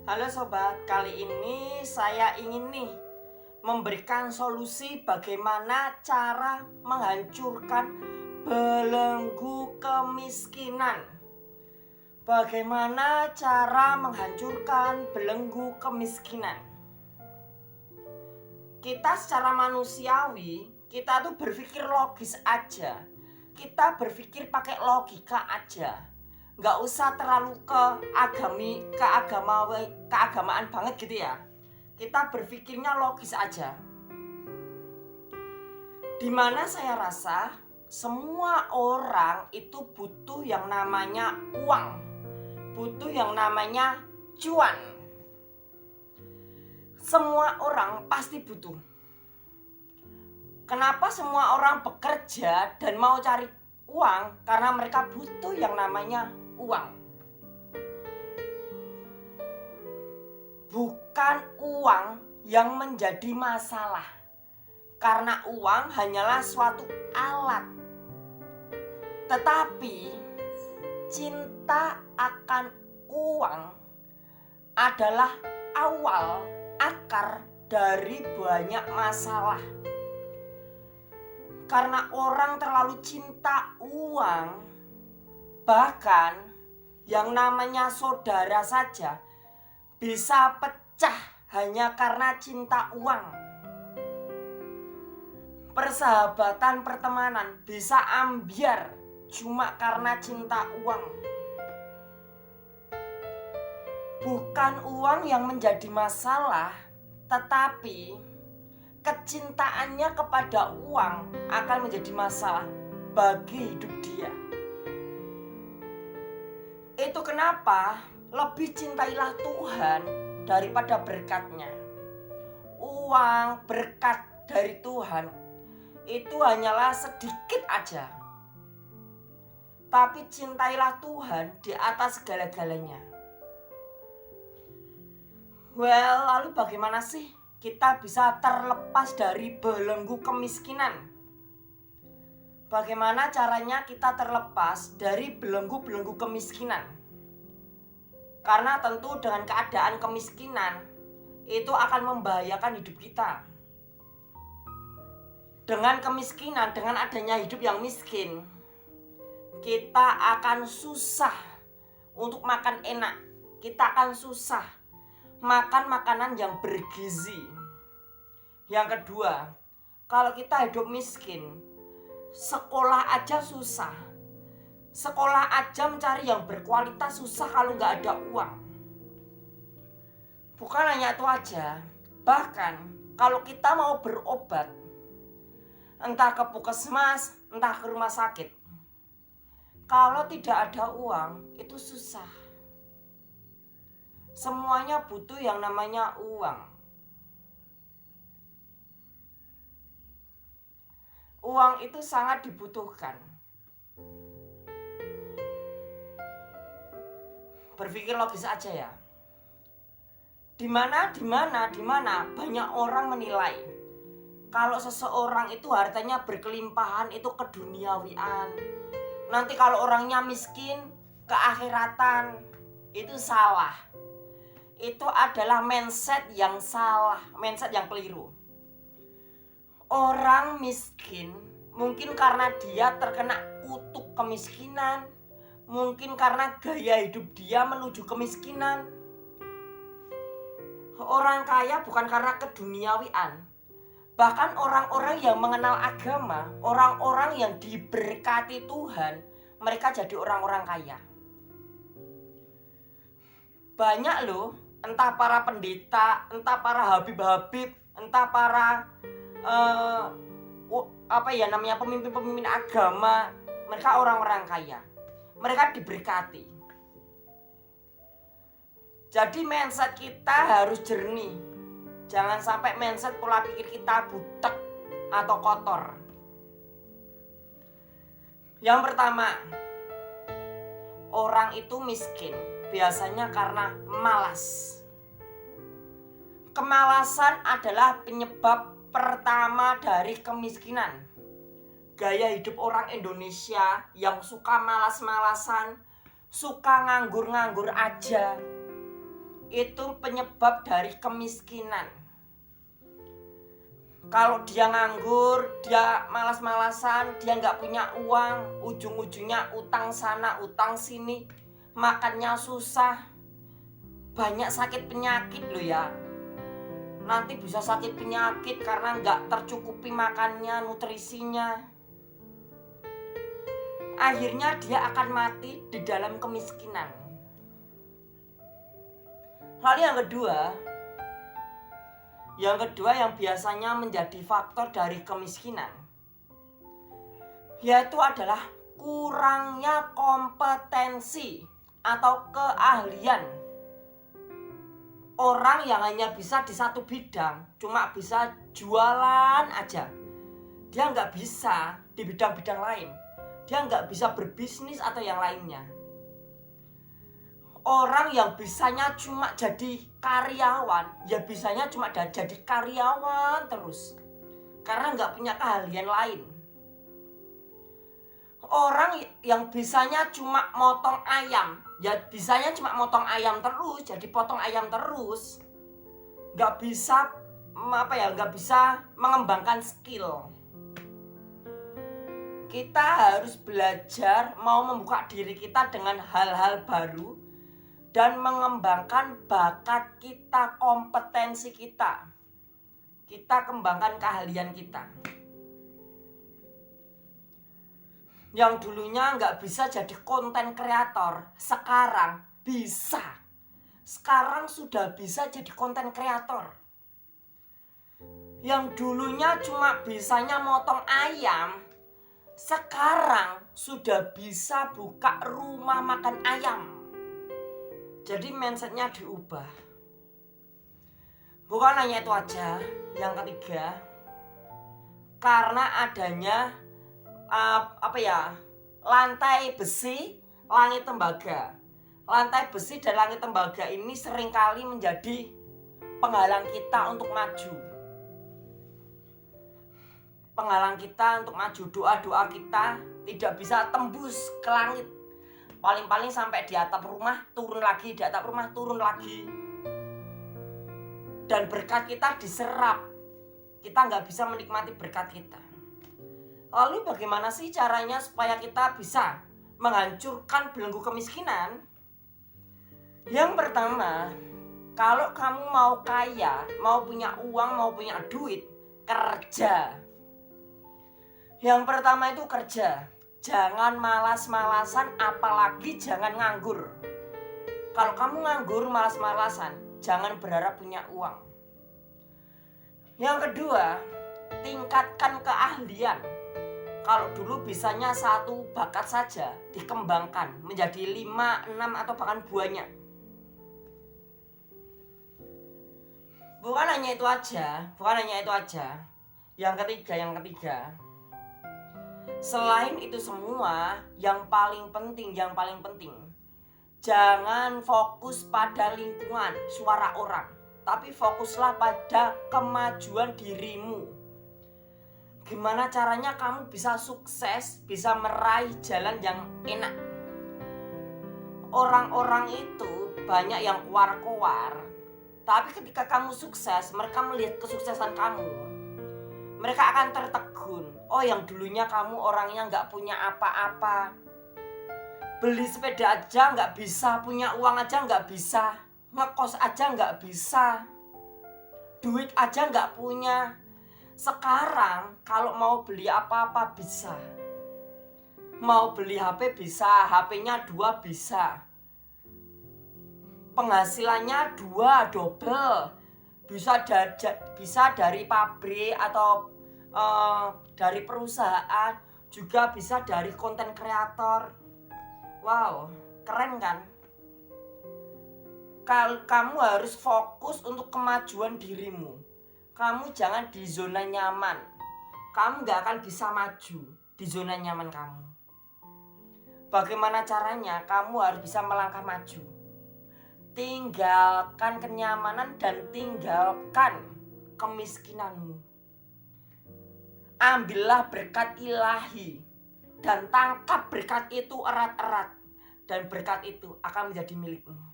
Halo sobat, kali ini saya ingin memberikan solusi bagaimana cara menghancurkan belenggu kemiskinan. Bagaimana cara menghancurkan belenggu kemiskinan? Kita secara manusiawi, kita tuh berpikir logis aja. Kita berpikir pakai logika aja. Nggak usah terlalu keagamaan banget gitu ya. Kita berpikirnya logis aja. Dimana saya rasa semua orang itu butuh yang namanya uang, butuh yang namanya cuan. Semua orang pasti butuh. Kenapa semua orang bekerja dan mau cari uang? Karena mereka butuh yang namanya uang. Bukan uang yang menjadi masalah, karena uang hanyalah suatu alat. Tetapi cinta akan uang adalah awal akar dari banyak masalah. Karena orang terlalu cinta uang, bahkan yang namanya saudara saja bisa pecah hanya karena cinta uang. Persahabatan, pertemanan bisa ambyar cuma karena cinta uang. Bukan uang yang menjadi masalah, tetapi kecintaannya kepada uang akan menjadi masalah bagi hidup dia. Itu kenapa lebih cintailah Tuhan daripada berkatnya. Uang, berkat dari Tuhan itu hanyalah sedikit aja. Tapi cintailah Tuhan di atas segala-galanya. Lalu bagaimana sih kita bisa terlepas dari belenggu kemiskinan? Bagaimana caranya kita terlepas dari belenggu-belenggu kemiskinan? Karena tentu dengan keadaan kemiskinan itu akan membahayakan hidup kita. Dengan kemiskinan, dengan adanya hidup yang miskin, kita akan susah untuk makan enak. Kita akan susah makan makanan yang bergizi. Yang kedua, kalau kita hidup miskin, sekolah aja susah. Sekolah aja mencari yang berkualitas susah kalau nggak ada uang. Bukan hanya itu aja, bahkan kalau kita mau berobat, entah ke puskesmas, entah ke rumah sakit, kalau tidak ada uang, itu susah. Semuanya butuh yang namanya uang. Uang itu sangat dibutuhkan. Berpikir logis aja ya. Di mana banyak orang menilai kalau seseorang itu hartanya berkelimpahan itu keduniawian. Nanti kalau orangnya miskin, keakhiratan. Itu salah. Itu adalah mindset yang salah, mindset yang keliru. Orang miskin mungkin karena dia terkena kutuk kemiskinan, mungkin karena gaya hidup dia menuju kemiskinan. Orang kaya bukan karena keduniawian. Bahkan orang-orang yang mengenal agama, orang-orang yang diberkati Tuhan, mereka jadi orang-orang kaya. Banyak loh, entah para pendeta, entah para habib-habib, entah para pemimpin-pemimpin agama, mereka orang-orang kaya. Mereka diberkati. Jadi mindset kita harus jernih. Jangan sampai mindset pola pikir kita butek atau kotor. Yang pertama, orang itu miskin biasanya karena malas. Kemalasan adalah penyebab pertama dari kemiskinan. Gaya hidup orang Indonesia yang suka malas-malasan, suka nganggur-nganggur aja, itu penyebab dari kemiskinan. Kalau dia nganggur, dia malas-malasan, dia nggak punya uang, ujung-ujungnya utang sana, utang sini, makannya susah, banyak sakit penyakit loh ya. Nanti bisa sakit penyakit karena nggak tercukupi makannya, nutrisinya. Akhirnya dia akan mati di dalam kemiskinan. Lalu yang kedua yang biasanya menjadi faktor dari kemiskinan, yaitu adalah kurangnya kompetensi atau keahlian. Orang yang hanya bisa di satu bidang, cuma bisa jualan aja, dia nggak bisa di bidang-bidang lain. Dia nggak bisa berbisnis atau yang lainnya. Orang yang bisanya cuma jadi karyawan, ya bisanya cuma jadi karyawan terus, karena nggak punya keahlian lain. Orang yang bisanya cuma motong ayam, ya bisanya cuma motong ayam terus, jadi potong ayam terus, nggak bisa nggak bisa mengembangkan skill. Kita harus belajar mau membuka diri kita dengan hal-hal baru dan mengembangkan bakat kita, kompetensi kita. Kita kembangkan keahlian kita. Yang dulunya nggak bisa jadi konten kreator, sekarang bisa. Sekarang sudah bisa jadi konten kreator. Yang dulunya cuma bisanya motong ayam, sekarang sudah bisa buka rumah makan ayam. Jadi mindsetnya diubah. Bukan hanya itu aja. Yang ketiga, karena adanya lantai besi, langit tembaga. Lantai besi dan langit tembaga ini seringkali menjadi penghalang kita untuk maju. Penghalang kita untuk maju, doa-doa kita tidak bisa tembus ke langit. Paling-paling sampai di atap rumah, turun lagi, di atap rumah, turun lagi. Dan berkat kita diserap. Kita nggak bisa menikmati berkat kita. Lalu bagaimana sih caranya supaya kita bisa menghancurkan belenggu kemiskinan? Yang pertama, kalau kamu mau kaya, mau punya uang, mau punya duit, kerja. Yang pertama itu kerja. Jangan malas-malasan, apalagi jangan nganggur. Kalau kamu nganggur, malas-malasan, jangan berharap punya uang. Yang kedua, tingkatkan keahlian. Kalau dulu bisanya satu bakat saja, dikembangkan menjadi 5, 6 atau bahkan banyak. Bukan hanya itu aja. Yang ketiga. Selain itu semua, yang paling penting, jangan fokus pada lingkungan, suara orang, tapi fokuslah pada kemajuan dirimu. Gimana caranya kamu bisa sukses, bisa meraih jalan yang enak? Orang-orang itu banyak yang kuar-kuar, tapi ketika kamu sukses, mereka melihat kesuksesan kamu, mereka akan tertegun. Oh, yang dulunya kamu orangnya gak punya apa-apa, beli sepeda aja gak bisa, punya uang aja gak bisa, ngekos aja gak bisa, duit aja gak punya. Sekarang kalau mau beli apa-apa bisa. Mau beli HP bisa, HP-nya 2 bisa. Penghasilannya 2 double. Bisa dari pabrik atau dari perusahaan, juga bisa dari konten kreator. Wow, keren kan? Kamu harus fokus untuk kemajuan dirimu. Kamu jangan di zona nyaman. Kamu gak akan bisa maju di zona nyaman kamu. Bagaimana caranya? Kamu harus bisa melangkah maju. Tinggalkan kenyamanan dan tinggalkan kemiskinanmu. Ambillah berkat ilahi dan tangkap berkat itu erat-erat, dan berkat itu akan menjadi milikmu.